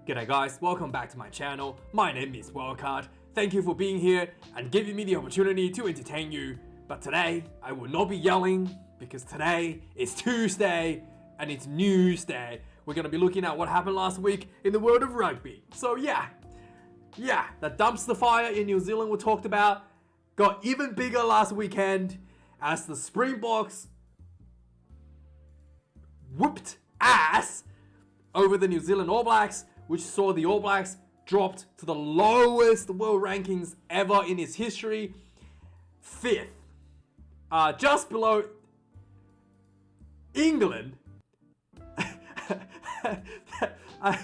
G'day guys, welcome back to my channel. My name is Wildcard. Thank you for being here and giving me the opportunity to entertain you. But today, I will not be yelling because today is Tuesday and it's News Day. We're going to be looking at what happened last week in the world of rugby. So yeah, the dumpster fire in New Zealand we talked about got even bigger last weekend as the Springboks whooped ass over the New Zealand All Blacks, which saw the All Blacks dropped to the lowest world rankings ever in its history, 5th, just below England. I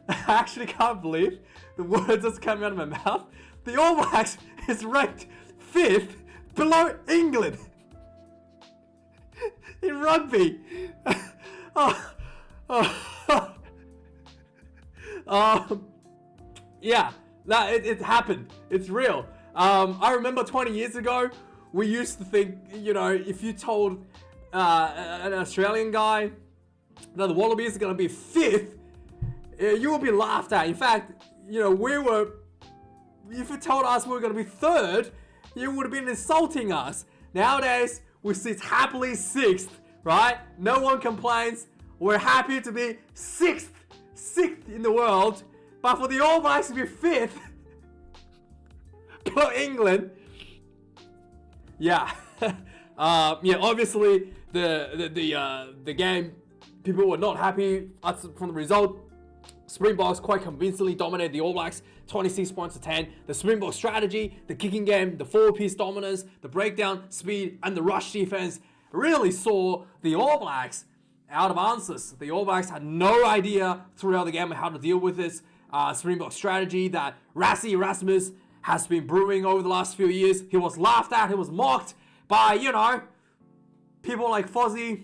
actually can't believe the words just coming out of my mouth. The All Blacks is ranked 5th below England in rugby. Yeah, it happened. It's real. I remember 20 years ago, we used to think, if you told an Australian guy that the Wallabies are going to be 5th, you would be laughed at. In fact, if you told us we were going to be 3rd, you would have been insulting us. Nowadays, we sit happily 6th, right? No one complains. We're happy to be 6th in the world, but for the All Blacks to be 5th for England, obviously the game, people were not happy from the result. Springboks quite convincingly dominated the All Blacks, 26 points to 10. The Springbok strategy, the kicking game, the four-piece dominance, the breakdown, speed, and the rush defense really saw the All Blacks out of answers. The All Blacks had no idea throughout the game how to deal with this Springbok strategy that Rassie Erasmus has been brewing over the last few years. He was laughed at, he was mocked by, people like Fozzie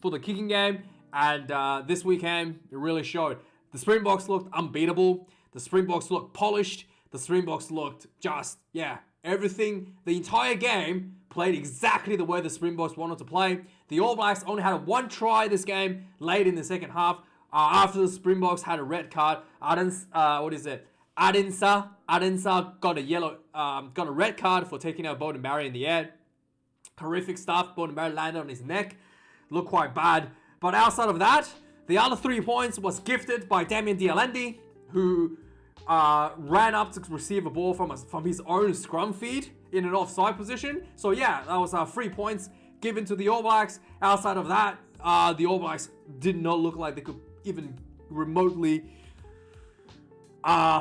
for the kicking game. And this weekend, it really showed. The Springboks looked unbeatable. The Springboks looked polished. The Springboks looked everything. The entire game played exactly the way the Springboks wanted to play. The All Blacks only had one try this game late in the second half. After the Springboks had a red card, Adinsa got a red card for taking out Beauden Barry in the air. Horrific stuff. Beauden Barry landed on his neck. Looked quite bad. But outside of that, the other 3 points was gifted by Damien Dialendi, who ran up to receive a ball from his own scrum feed in an offside position. So yeah, that was 3 points given to the All Blacks. Outside of that, the All Blacks did not look like they could even remotely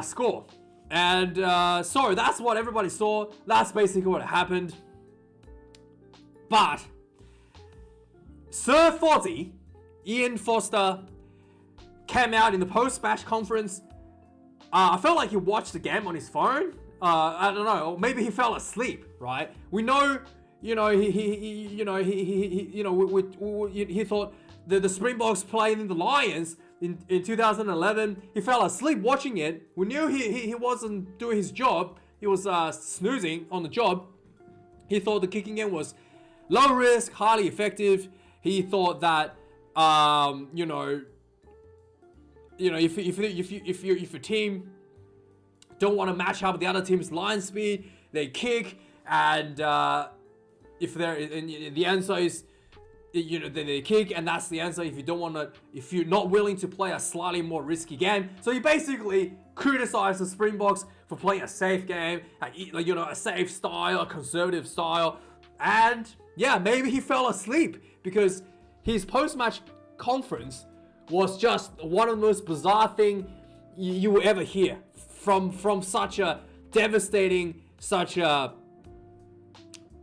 score. And so that's what everybody saw. That's basically what happened. But Sir Fozzie, Ian Foster, came out in the post-match conference. I felt like he watched the game on his phone. I don't know. Maybe he fell asleep. Right? We know. He thought the Springboks playing in the Lions in 2011. He fell asleep watching it. We knew he wasn't doing his job. He was snoozing on the job. He thought the kicking game was low risk, highly effective. He thought that if your team don't want to match up with the other team's line speed, they kick, and if the answer is they kick, and that's the answer. If you're not willing to play a slightly more risky game, so he basically criticized the Springboks for playing a safe game, a safe style, a conservative style, and maybe he fell asleep because his post-match conference was just one of the most bizarre thing you will ever hear from such a devastating, such a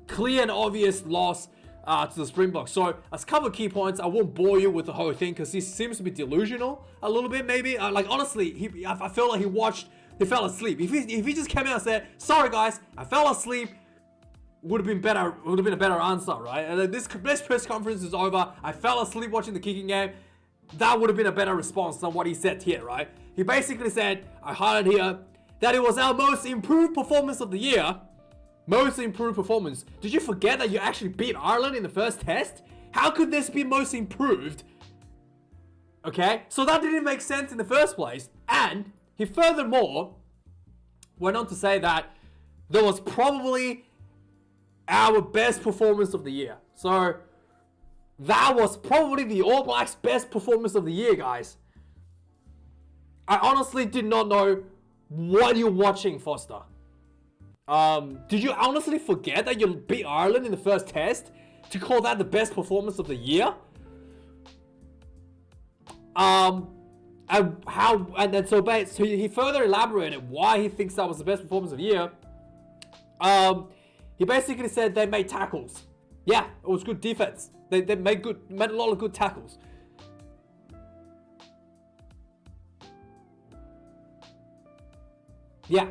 clear and obvious loss to the Springboks. So a couple of key points. I won't bore you with the whole thing because he seems to be delusional a little bit, maybe. Honestly, I feel like he fell asleep. If he just came out and said, "Sorry guys, I fell asleep," would have been better. Would have been a better answer, right? And this press conference is over. I fell asleep watching the kicking game. That would have been a better response than what he said here, right? He basically said, I highlighted here, that it was our most improved performance of the year. Most improved performance. Did you forget that you actually beat Ireland in the first test? How could this be most improved Okay? So that didn't make sense in the first place. And he furthermore went on to say that there was probably our best performance of the year. So that was probably the All Blacks' best performance of the year, guys. I honestly did not know what you're watching, Foster. Did you honestly forget that you beat Ireland in the first test to call that the best performance of the year? So he further elaborated why he thinks that was the best performance of the year. He basically said they made tackles. Yeah, it was good defense. They made a lot of good tackles. Yeah,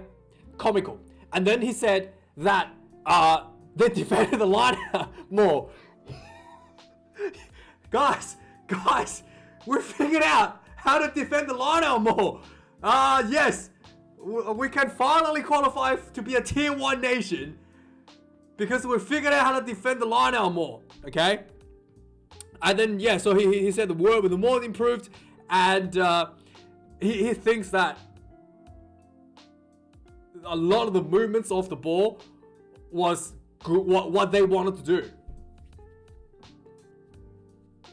comical. And then he said that they defended the line more. guys, we figured out how to defend the line out more. Yes, we can finally qualify to be a tier 1 nation because we figured out how to defend the line out more. Okay? And then, yeah, so he said the word with the more improved, and he thinks that a lot of the movements off the ball was what they wanted to do.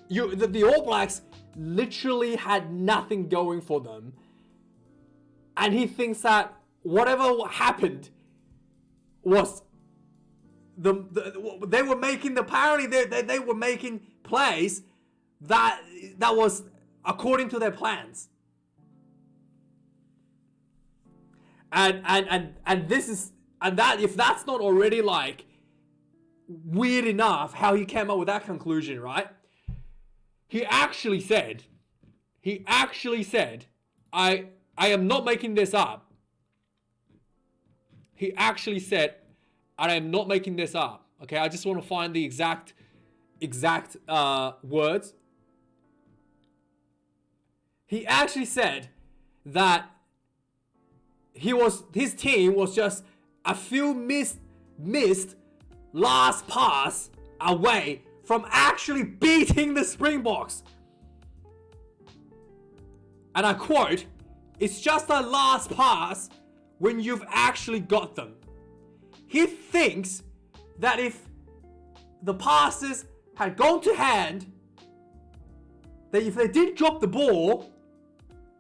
The All Blacks literally had nothing going for them, and he thinks that whatever happened was they were making they were making plays that was according to their plans. And this is, and that, if that's not already like weird enough how he came up with that conclusion, right? He actually said, I am not making this up. He actually said, I am not making this up. Okay, I just want to find the exact words. He actually said that his team was just a few missed last pass away from actually beating the Springboks. And I quote, "It's just a last pass when you've actually got them." He thinks that if the passes had gone to hand, that if they did drop the ball,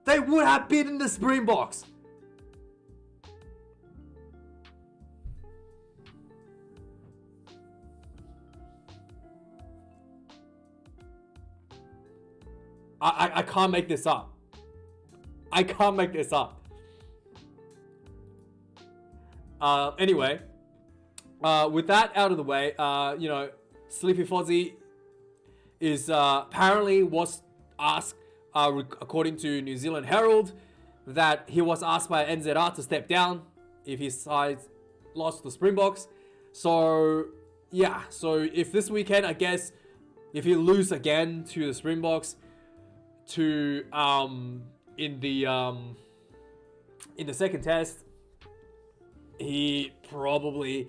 they would have beaten the Springboks. I can't make this up. I can't make this up. Anyway, with that out of the way, Sleepy Fozzie is apparently was asked, according to New Zealand Herald, that he was asked by NZR to step down if his side lost to the Springboks. So yeah, so if this weekend, I guess, if he lose again to the Springboks, to in the second test, he probably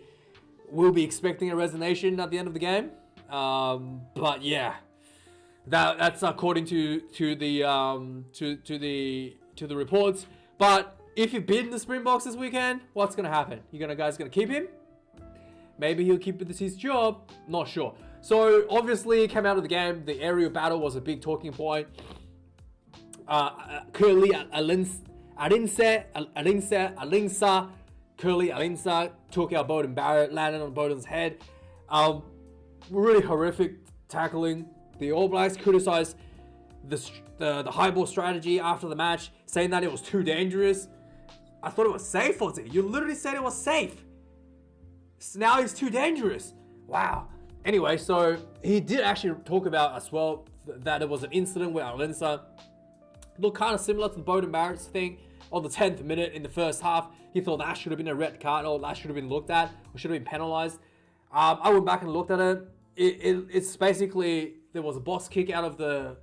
will be expecting a resignation at the end of the game. But yeah, that's according to the reports. But if you beat the Springboks this weekend, what's gonna happen? Guys gonna keep him? Maybe he'll keep his job. Not sure. So obviously, came out of the game. The aerial battle was a big talking point. Curly Alinsa took out Beauden Barrett, landed on Beauden's head. Really horrific tackling. The All Blacks criticized the Highball strategy after the match, saying that it was too dangerous. I thought it was safe, Fozzie. You literally said it was safe. So now it's too dangerous. Wow. Anyway, so he did actually talk about as well that it was an incident where Alinsa looked kind of similar to the Beauden Barrett's thing on the 10th minute in the first half. He thought that should have been a red card, or that should have been looked at, or should have been penalized. I went back and looked at it. It's basically, there was a box kick out of the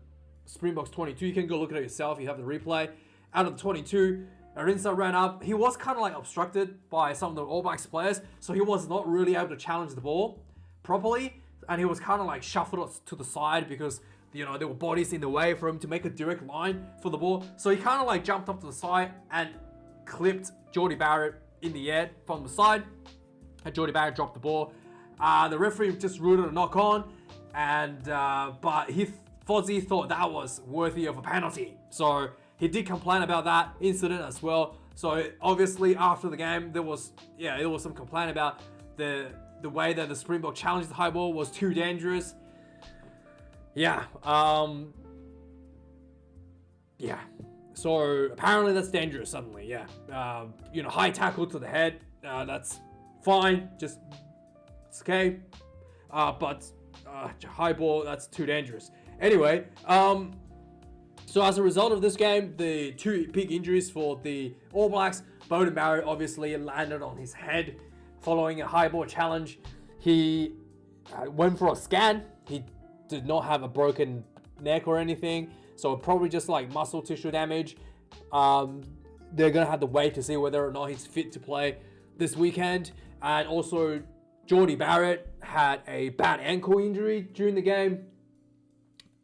Springboks 22. You can go look at it yourself. You have the replay. Out of the 22, Arinsa ran up. He was kind of like obstructed by some of the All Blacks players, so he was not really able to challenge the ball properly, and he was kind of like shuffled to the side because there were bodies in the way for him to make a direct line for the ball. So he kind of like jumped up to the side and clipped Jordie Barrett in the air from the side. And Jordie Barrett dropped the ball. The referee just ruled it a knock on, and but Fozzie thought that was worthy of a penalty. So he did complain about that incident as well. So obviously after the game, there was some complaint about the way that the Springbok challenged the high ball was too dangerous. Yeah. So apparently that's dangerous suddenly. Yeah. High tackle to the head. That's fine. Just it's okay. But high ball, that's too dangerous. Anyway, so as a result of this game, the two big injuries for the All Blacks, Beauden Barrett obviously landed on his head following a high ball challenge. He went for a scan. He did not have a broken neck or anything, so probably just like muscle tissue damage. They're gonna have to wait to see whether or not he's fit to play this weekend. And also, Jordie Barrett had a bad ankle injury during the game,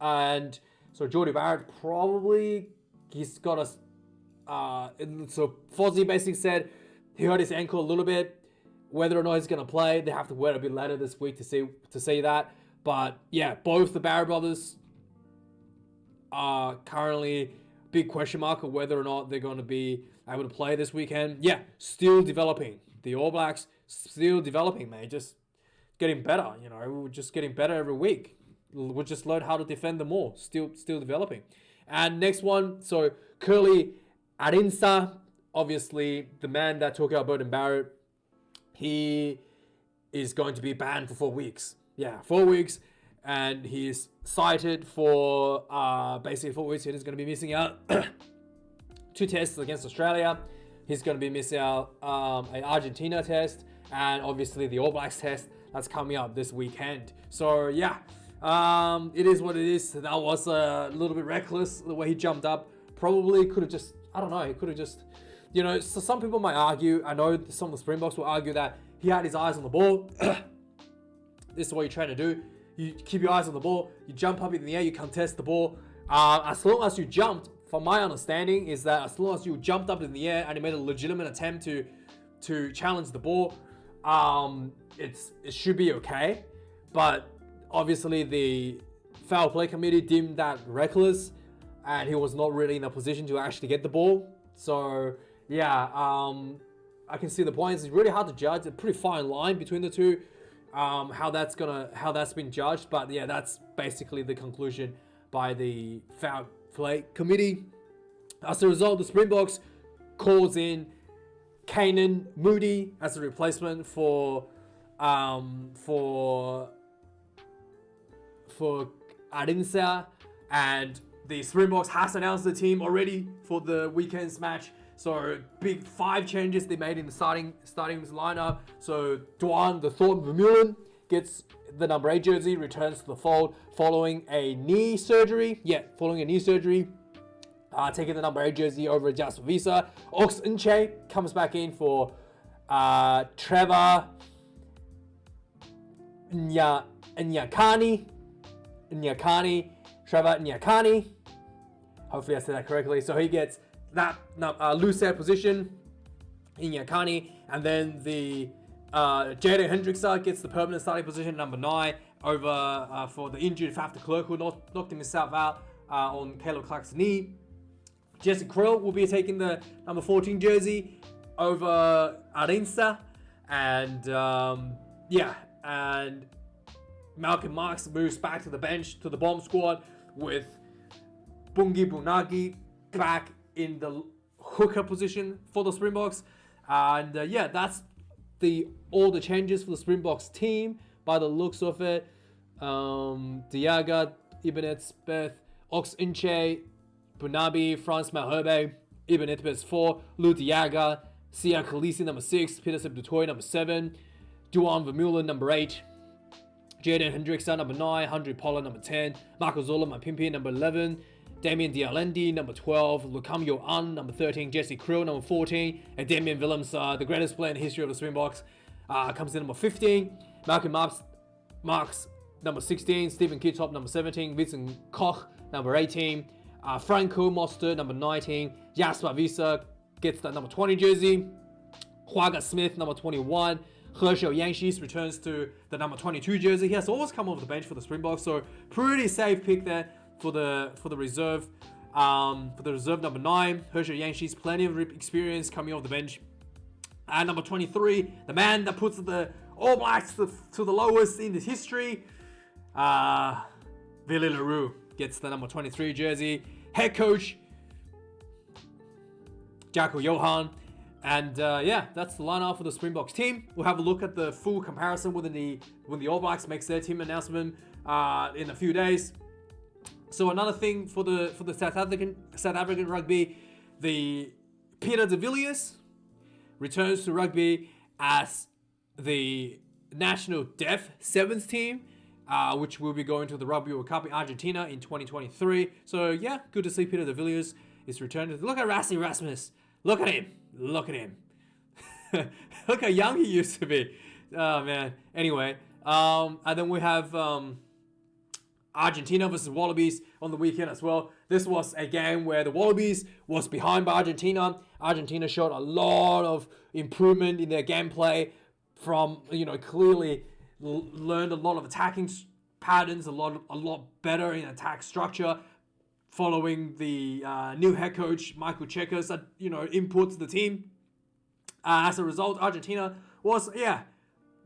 and so Jordie Barrett he's got a. So Fozzie basically said he hurt his ankle a little bit. Whether or not he's gonna play, they have to wait a bit later this week to see that. But yeah, both the Barrett brothers are currently big question mark of whether or not they're going to be able to play this weekend. Yeah, still developing. The All Blacks still developing, man. Just getting better. We're just getting better every week. We'll just learn how to defend them more. Still developing. And next one, so Curly Arinsa, obviously the man that took out Beauden Barrett, he is going to be banned for 4 weeks. Yeah, 4 weeks, and he's cited for basically 4 weeks. He's going to be missing out 2 tests against Australia. He's going to be missing out an Argentina test, and obviously the All Blacks test that's coming up this weekend. So yeah, it is what it is. That was a little bit reckless the way he jumped up. Probably could have just, I don't know, he could have just, so some people might argue, I know some of the Springboks will argue that he had his eyes on the ball. This is what you're trying to do. You keep your eyes on the ball. You jump up in the air. You contest the ball. As long as you jumped, from my understanding, is that as long as you jumped up in the air and you made a legitimate attempt to challenge the ball, it should be okay. But obviously the foul play committee deemed that reckless, and he was not really in a position to actually get the ball. So yeah, I can see the points. It's really hard to judge. A pretty fine line between the two. How that's been judged, but yeah, that's basically the conclusion by the foul play committee. As a result, the Springboks calls in Kanan Moody as a replacement for Arinsa, and the Springboks has announced the team already for the weekend's match. So big 5 changes they made in the starting lineup. So Duan, the Thornton Vermeulen, gets the number 8 jersey, returns to the fold following a knee surgery. Taking the number 8 jersey over Jasper Visa. Ox Nche comes back in for Trevor Nyakani. Trevor Nyakani. Hopefully I said that correctly. So he gets that loose head position in Nyakani, and then the Jaden Hendrickson gets the permanent starting position, number 9, over for the injured Faf de Klerk, who knocked himself out on Caleb Clark's knee. Jesse Krill will be taking the number 14 jersey over Arinsa, and and Malcolm Marks moves back to the bench, to the bomb squad, with Bungi Bunagi back in the hooker position for the Springboks. And that's all the changes for the Springboks team by the looks of it. Diaga, Ibn Etbeth, Ox Inche, Bunabi, Franz Malherbe, Ibn Etbeth 4, Lou Diaga, Sia Khaleesi number 6, Peter Dutoy number 7, Duan Vermeulen number 8, Jaden Hendrickson number 9, Hundred Pollard number 10, Marco Zola Mapimpi number 11, Damien Dialendi number 12, Lukam Yoan number 13, Jesse Krill number 14, and Damien Willems, the greatest player in the history of the Springboks, comes in number 15. Malcolm Marks number 16, Stephen Kittop, number 17, Vincent Koch, number 18, Franco Moster, number 19, Jasper Wiese gets the number 20 jersey, Huaga Smith, number 21, Herschel Yanshis returns to the number 22 jersey. He has always come off the bench for the Springboks, so pretty safe pick there for the reserve. For the reserve number 9, Herschel Yanshis, plenty of experience coming off the bench. And number 23, the man that puts the All Blacks to the lowest in the history, Willie LaRue gets the number 23 jersey. Head coach, Jacko Johan. And yeah, that's the lineup for the Springboks team. We'll have a look at the full comparison when the All Blacks makes their team announcement in a few days. So another thing for the South African rugby, the Peter de Villiers returns to rugby as the national deaf sevens team, which will be going to the Rugby World Cup in Argentina in 2023. So yeah, good to see Peter de Villiers is returning. Look at Rassie Rasmus. Look at him. Look at him. Look how young he used to be. Oh man. Anyway, and then we have Argentina versus Wallabies on the weekend as well. This was a game where the Wallabies was behind by Argentina. Argentina showed a lot of improvement in their gameplay from, clearly learned a lot of attacking patterns, a lot better in attack structure following the new head coach Michael Cheika's input to the team. As a result, Argentina was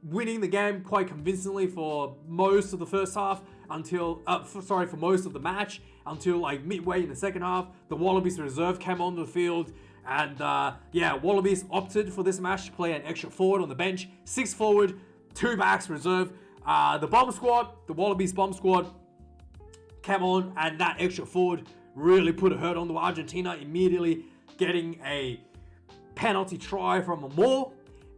winning the game quite convincingly for most of the first half for most of the match until like midway in the second half. The Wallabies reserve came on the field, and Wallabies opted for this match to play an extra forward on the bench, 6 forward, 2 backs reserve. The Wallabies bomb squad came on, and that extra forward really put a hurt on the Argentina, immediately getting a penalty try from a Moore.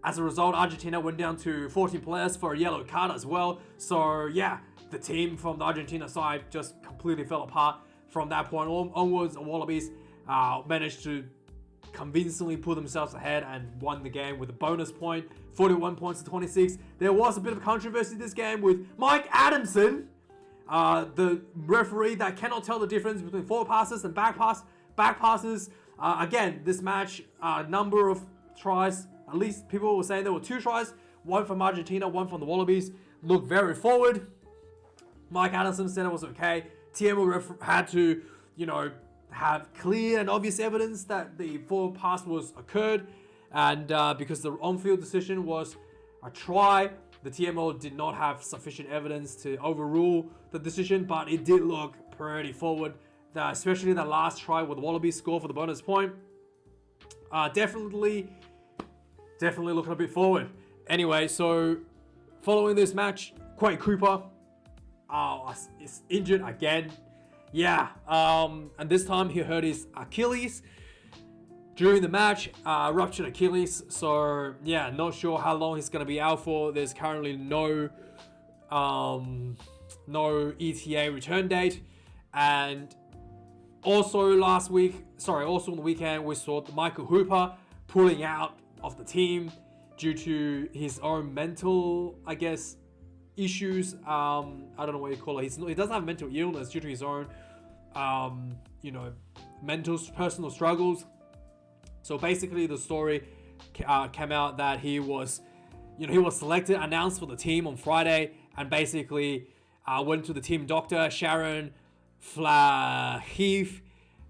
As a result, Argentina went down to 14 players for a yellow card as well. So yeah, the team from the Argentina side just completely fell apart from that point onwards. The Wallabies managed to convincingly pull themselves ahead and won the game with a bonus point, 41 points to 26. There was a bit of controversy in this game with Mike Adamson, the referee that cannot tell the difference between forward passes and back passes. Again, this match, number of tries, at least people were saying there were 2 tries, one from Argentina, one from the Wallabies, looked very forward. Mike Adamson said it was okay. TMO had to, have clear and obvious evidence that the forward pass was occurred, and because the on-field decision was a try, the TMO did not have sufficient evidence to overrule the decision, but it did look pretty forward, especially the last try where the Wallabies score for the bonus point. Definitely looking a bit forward. Anyway, so following this match, Quade Cooper is injured again. And this time he hurt his Achilles during the match, ruptured Achilles. So yeah, not sure how long he's gonna be out for. There's currently no ETA return date. And also on the weekend, we saw Michael Hooper pulling out of the team due to his own mental, issues. I don't know what you call it. He doesn't have mental illness due to his own, personal struggles. So basically, the story came out that he was selected, announced for the team on Friday, and basically went to the team doctor, Sharon Flaheef,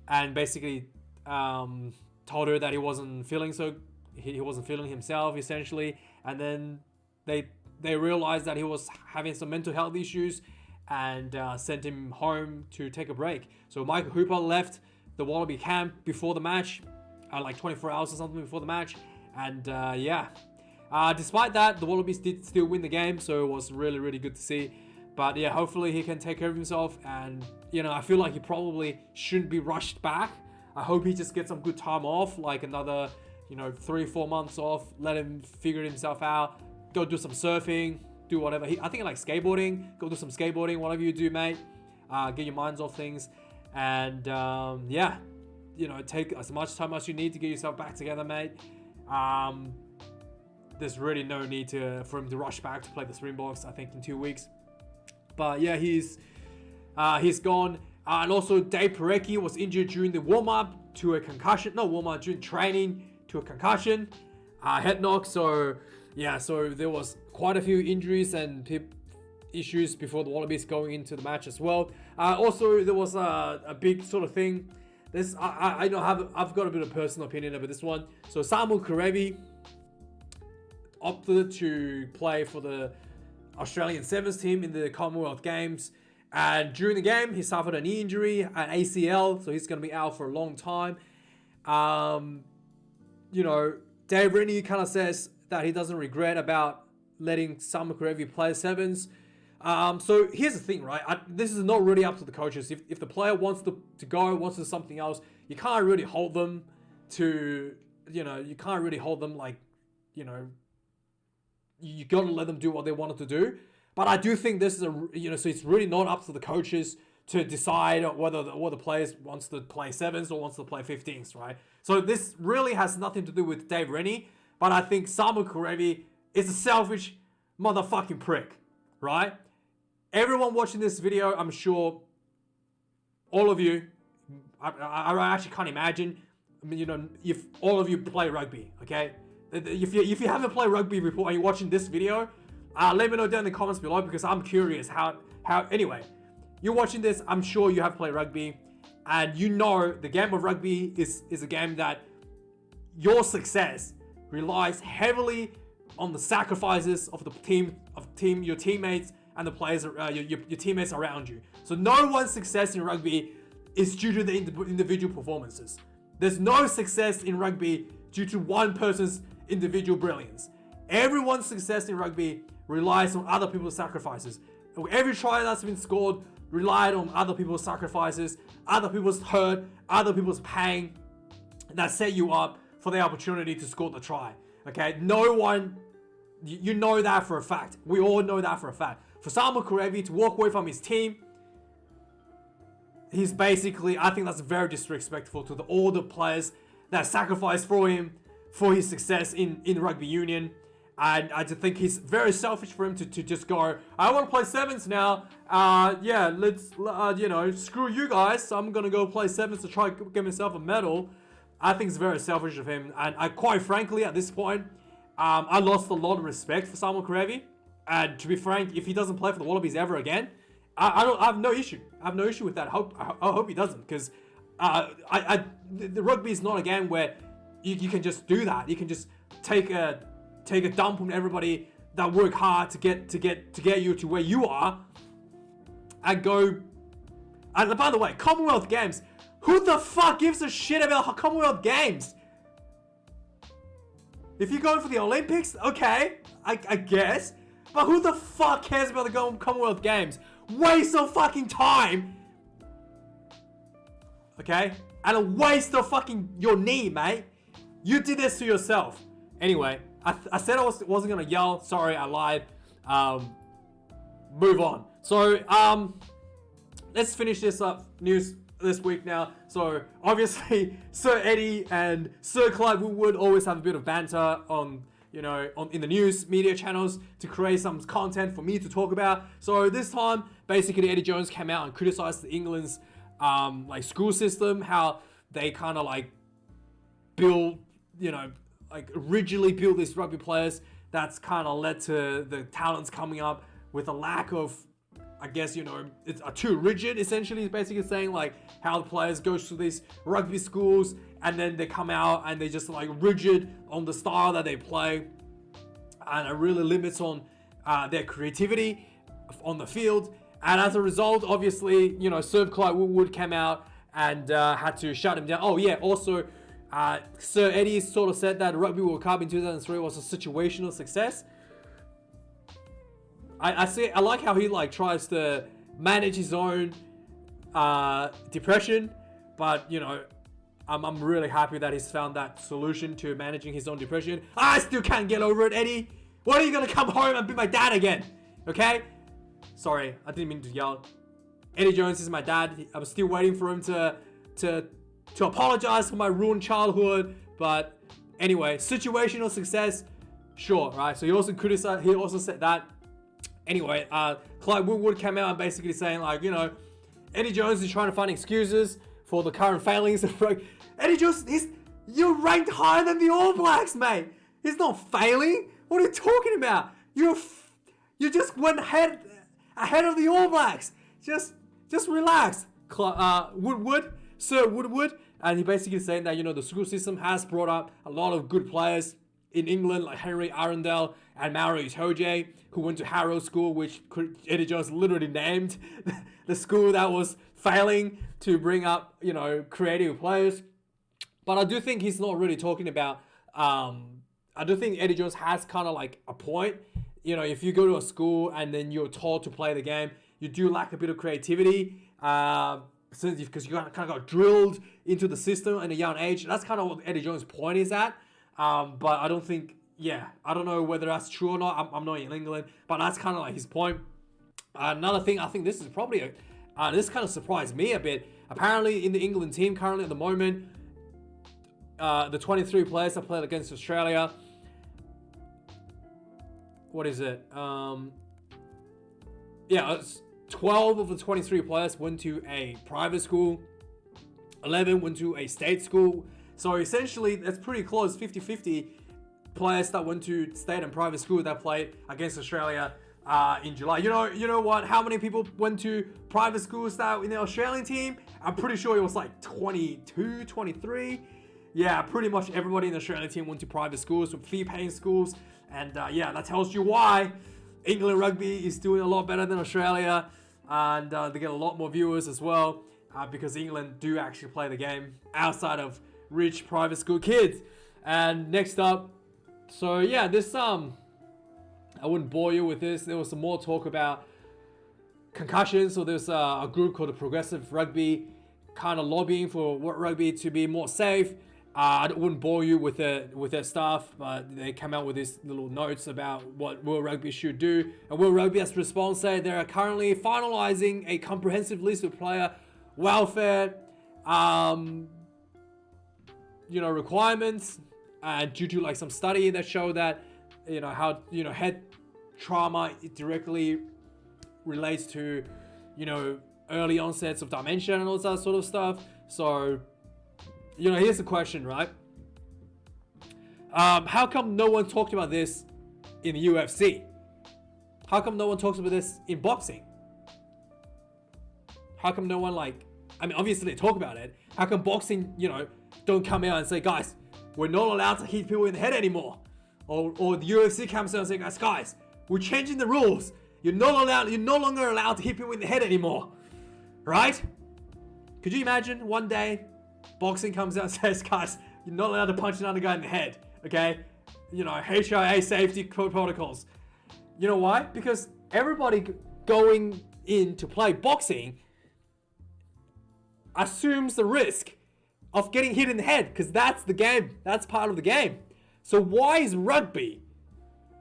and basically told her that he wasn't feeling himself, essentially. And then they realized that he was having some mental health issues and sent him home to take a break. So Michael Hooper left the Wallaby camp before the match, like 24 hours or something before the match. And despite that, the Wallabies did still win the game, so it was really, really good to see. But yeah, hopefully he can take care of himself. And, I feel like he probably shouldn't be rushed back. I hope he just gets some good time off, like another, 3-4 months off, let him figure himself out, go do some surfing, do whatever. I think like skateboarding, go do some skateboarding, whatever you do, mate. Get your minds off things. And take as much time as you need to get yourself back together, mate. There's really no need for him to rush back to play the Springboks, I think, in 2 weeks. But yeah, he's gone. And also Dave Parecki was injured during the warm-up to a concussion. No, warm-up, during training to a concussion. Head knock. So yeah, so there was quite a few injuries and issues before the Wallabies going into the match as well. Also, there was a big sort of thing. This I know I've got a bit of personal opinion about this one. So Samuel Kerevi opted to play for the Australian Sevens team in the Commonwealth Games, and during the game he suffered a knee injury, an ACL, so he's going to be out for a long time. You know, Dave Rennie kind of says that he doesn't regret about letting Samuel Kerevi play sevens. So here's the thing, right? This is not really up to the coaches. If the player wants to go, wants to do something else, you can't really hold them to, you know, you can't really hold them like, you know, you got to let them do what they wanted to do. But I do think this is so it's really not up to the coaches to decide whether the players wants to play sevens or wants to play 15s, right? So this really has nothing to do with Dave Rennie, but I think Samuel Kerevi is a selfish motherfucking prick, right? Everyone watching this video, I'm sure all of you, I actually can't imagine, I mean, you know, if all of you play rugby, okay? If you haven't played rugby before and you're watching this video, let me know down in the comments below, because I'm curious how anyway, you're watching this, I'm sure you have played rugby, and you know the game of rugby is a game that your success relies heavily on the sacrifices of the team, your teammates, and the players, your teammates around you. So no one's success in rugby is due to the individual performances. There's no success in rugby due to one person's individual brilliance. Everyone's success in rugby relies on other people's sacrifices. Every try that's been scored relied on other people's sacrifices, other people's hurt, other people's pain that set you up for the opportunity to score the try. Okay, no one, you know that for a fact. We all know that for a fact. For Samuel Kerevi to walk away from his team, he's basically, I think that's very disrespectful to all the players that sacrificed for him, for his success in rugby union. And I just think he's very selfish for him to just go, I want to play sevens now. Yeah, let's, you know, screw you guys. I'm going to go play sevens to try to get myself a medal. I think it's very selfish of him. And I quite frankly, at this point, I lost a lot of respect for Samuel Kerevi. And to be frank, if he doesn't play for the Wallabies ever again, I have no issue. I have no issue with that. I hope he doesn't, because the rugby is not a game where you can just do that. You can just take a dump on everybody that work hard to get you to where you are, and go. And by the way, Commonwealth Games. Who the fuck gives a shit about Commonwealth Games? If you're going for the Olympics, okay, I guess. But who the fuck cares about the Commonwealth Games? Waste of fucking time. Okay? And a waste of fucking your knee, mate. You did this to yourself. Anyway, I said I wasn't gonna yell. Sorry, I lied. Move on. So, let's finish this up news this week now. So, obviously, Sir Eddie and Sir Clyde Woodward always have a bit of banter on, you know, in the news media channels to create some content for me to talk about. So this time, basically, Eddie Jones came out and criticized the England's like school system, how they kind of like build, you know, like rigidly build these rugby players. That's kind of led to the talents coming up with a lack of, I guess, you know, it's too rigid. Essentially, it's basically saying like how the players go to these rugby schools and then they come out and they just like rigid on the style that they play, and it really limits on their creativity on the field. And as a result, obviously, you know, Sir Clyde Woodward came out and had to shut him down. Oh yeah, also Sir Eddie sort of said that Rugby World Cup in 2003 was a situational success. I like how he like tries to manage his own depression, but you know, I'm really happy that he's found that solution to managing his own depression. I still can't get over it, Eddie. When are you gonna come home and be my dad again? Okay? Sorry, I didn't mean to yell. Eddie Jones is my dad. I'm still waiting for him to apologize for my ruined childhood. But anyway, situational success, sure, right? So he also criticized. He also said that Anyway, Clyde Woodward came out and basically saying, like, you know, Eddie Jones is trying to find excuses for the current failings of rugby. Eddie Jones, you're ranked higher than the All Blacks, mate. He's not failing. What are you talking about? You just went ahead of the All Blacks. Just relax. Sir Woodward, and he basically saying that, you know, the school system has brought up a lot of good players in England, like Henry Arundel and Mauro Itoje, who went to Harrow School, which Eddie Jones literally named the school that was failing to bring up, you know, creative players. But I do think he's not really talking about, I do think Eddie Jones has kind of like a point. You know, if you go to a school and then you're told to play the game, you do lack a bit of creativity, because you kind of got drilled into the system at a young age. That's kind of what Eddie Jones' point is at. But I don't think, I don't know whether that's true or not. I'm not in England, but that's kind of like his point. Another thing, I think this is probably, this kind of surprised me a bit. Apparently in the England team currently at the moment, the 23 players that played against Australia, what is it? 12 of the 23 players went to a private school, 11 went to a state school. So essentially, that's pretty close, 50-50 players that went to state and private school that played against Australia in July. You know what? How many people went to private schools that in the Australian team? I'm pretty sure it was like 22, 23. Yeah, pretty much everybody in the Australian team went to private schools, with fee-paying schools. And that tells you why England rugby is doing a lot better than Australia. And they get a lot more viewers as well, because England do actually play the game outside of rich private school kids. And next up, so yeah, this I wouldn't bore you with this. There was some more talk about concussion. So there's a group called the Progressive Rugby, kind of lobbying for rugby to be more safe. I wouldn't bore you with their stuff, but they come out with these little notes about what World Rugby should do. And World Rugby has response said they are currently finalising a comprehensive list of player welfare, requirements, due to like some study that show that, how, head trauma directly relates to, early onsets of dementia and all that sort of stuff. So, here's the question, right? How come no one talked about this in the UFC? How come no one talks about this in boxing? How come no one obviously they talk about it. How come boxing, don't come out and say, guys, we're not allowed to hit people in the head anymore? Or the UFC comes out and say, guys, we're changing the rules. You're no longer allowed to hit people in the head anymore. Right? Could you imagine one day boxing comes out and says, guys, you're not allowed to punch another guy in the head, okay? HIA safety protocols. You know why? Because everybody going in to play boxing assumes the risk of getting hit in the head, because that's the game. That's part of the game. So why is rugby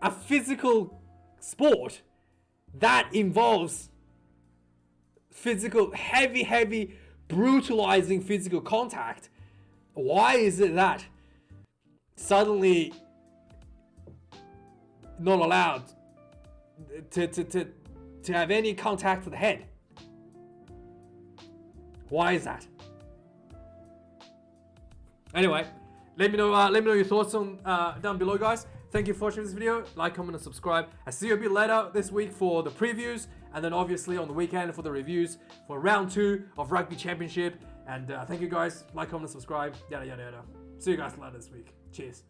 a physical sport that involves physical, heavy, brutalizing physical contact? Why is it that suddenly not allowed to have any contact to the head? Why is that? Anyway, let me know your thoughts on down below, guys. Thank you for watching this video. Like, comment, and subscribe. I'll see you a bit later this week for the previews, and then obviously on the weekend for the reviews for round 2 of Rugby Championship. And thank you guys. Like, comment, and subscribe. Yada yada yada. See you guys later this week. Cheers.